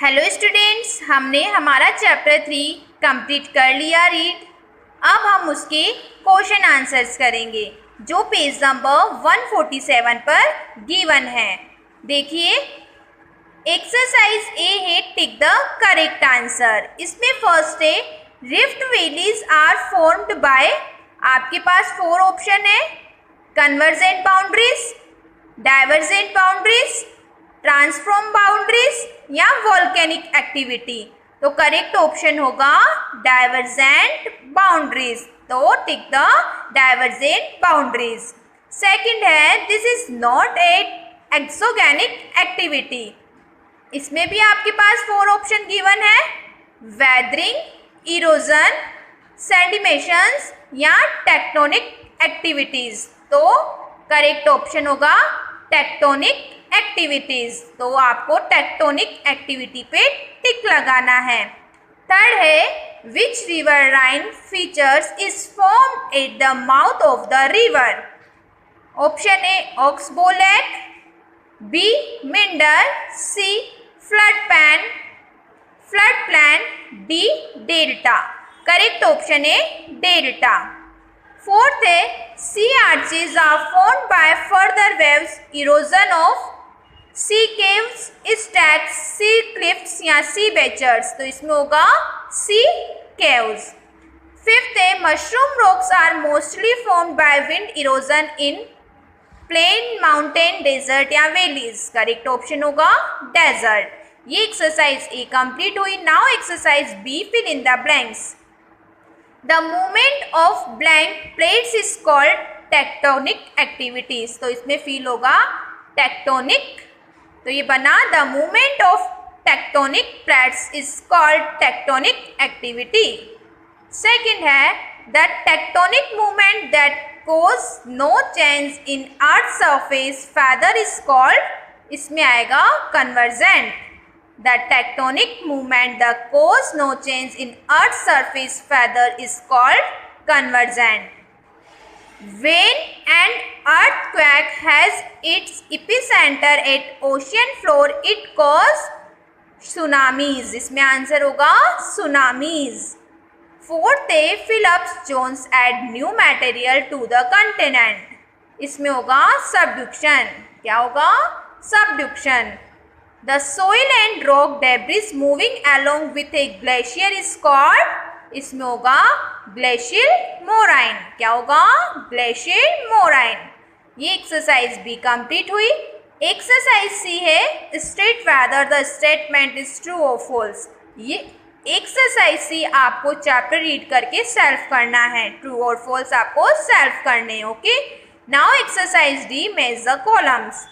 Hello students, हमने हमारा chapter 3 complete कर लिया रीड। अब हम उसके क्वेश्चन आंसर्स करेंगे जो पेज नंबर 147 पर गिवन है। देखिए, एक्सरसाइज ए है टिक द करेक्ट आंसर। इसमें फर्स्ट है rift valleys are formed by, आपके पास 4 ऑप्शन है, convergent boundaries, divergent boundaries, transform boundaries या वॉल्केनिक एक्टिविटी। तो करेक्ट ऑप्शन होगा डाइवर्जेंट बाउंड्रीज। तो tick the divergent boundaries. Second है this is not a exogenic activity. इसमें भी आपके पास 4 ऑप्शन गिवन है, वेदरिंग, इरोजन, सेडिमेशंस या टेक्टोनिक एक्टिविटीज। तो करेक्ट ऑप्शन होगा टेक्टोनिक एक्टिविटीज। तो आपको टेक्टोनिक एक्टिविटी पे टिक लगाना है। थर्ड है which riverine features is formed at the mouth of the river. Option a oxbow lake, b meander, c flood plain, d delta. Correct option है delta. Fourth है sea arches are formed by further waves erosion of sea caves, stacks, sea cliffs या sea beaches. तो इसमें होगा sea caves. Fifth है mushroom rocks are mostly formed by wind erosion in plain, mountain, desert या valleys. Correct option होगा desert. ये exercise A complete हुई। Now exercise B, fill in the blanks. The movement of blank plates is called tectonic activities. तो इसमें fill होगा tectonic. तो ये बना the movement of tectonic plates is called tectonic activity. Second है the tectonic movement that cause no change in earth surface feather is called, इसमें आएगा convergent। The tectonic movement that cause no change in earth surface feather is called convergent. When an earthquake has its epicenter at ocean floor, it cause tsunamis। इसमें answer होगा tsunamis। Fourth है Phillips Jones add new material to the continent. इसमें होगा subduction. क्या होगा? Subduction. The soil and rock debris moving along with a glacier is called, इसमें होगा glacial moraine. क्या होगा? Glacial moraine. ये एक्सरसाइज भी कंप्लीट हुई। एक्सरसाइज सी है state whether the statement is true और फॉल्स। ये एक्सरसाइज सी आपको चैप्टर रीड करके सेल्फ करना है। ट्रू और फॉल्स आपको सेल्फ करने हैं। Okay, now exercise D, match the columns.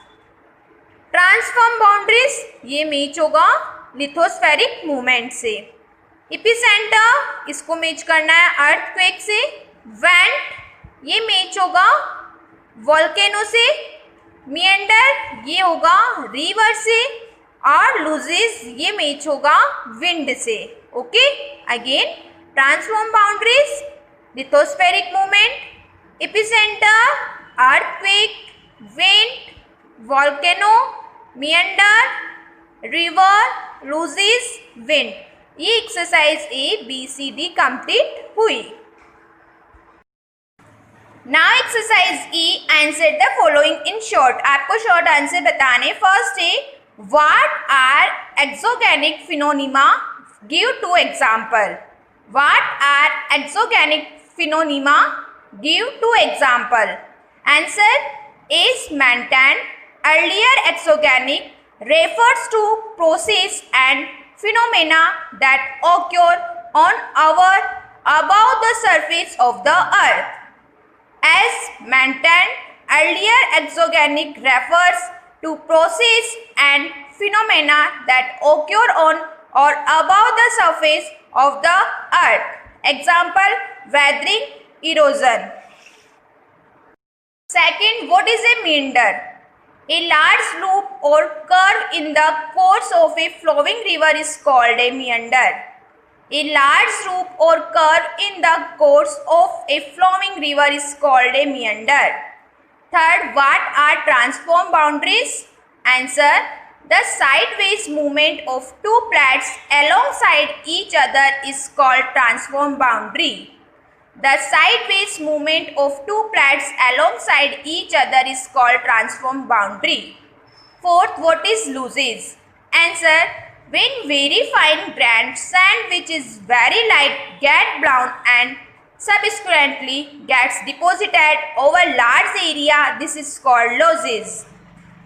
Transform boundaries, ये मैच होगा लिथोस्फेरिक मूवमेंट से। एपिसेंटर, इसको मैच करना है अर्थक्वेक से। वेंट, ये मैच होगा वोल्केनो से। मिएंडर, ये होगा रिवर से। और लूजेस, ये मैच होगा विंड से। Okay, again transform boundaries, lithospheric movement, epicentre, earthquake, vent, volcano, meander, river, loess, wind. ये exercise A B C D complete हुई। Now exercise E, answer the following in short. आपको short answer बताने। First है What are exogenic phenomena? Give 2 example. What are exogenic phenomena? Give 2 example. Answer is maintained. Earlier exogenic refers to process and phenomena that occur on or above the surface of the earth. As maintained, earlier exogenic refers to process and phenomena that occur on or above the surface of the earth. Example, weathering, erosion. Second, what is a meander? A large loop or curve in the course of a flowing river is called a meander. A large loop or curve in the course of a flowing river is called a meander. Third, what are transform boundaries? Answer, The sideways movement of two plates alongside each other is called transform boundary. The sideways movement of two plates alongside each other is called transform boundary. Fourth, what is loses? Answer: when very fine grained sand which is very light get blown and subsequently gets deposited over large area, this is called losses.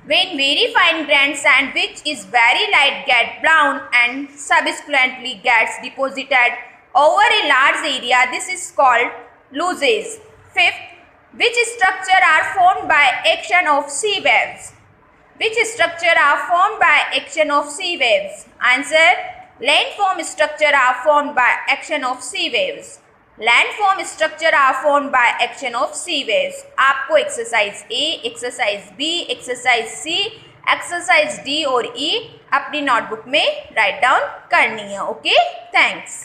When very fine grained sand which is very light get blown and subsequently gets deposited over a large area, this is called losses. Fifth, which structure are formed by action of sea waves? Which structure are formed by action of sea waves? Answer: landform structure are formed by action of sea waves. Landform structure are formed by action of sea waves. आपको exercise A, exercise B, exercise C, exercise D और E अपनी notebook में write down करनी है. Okay, thanks.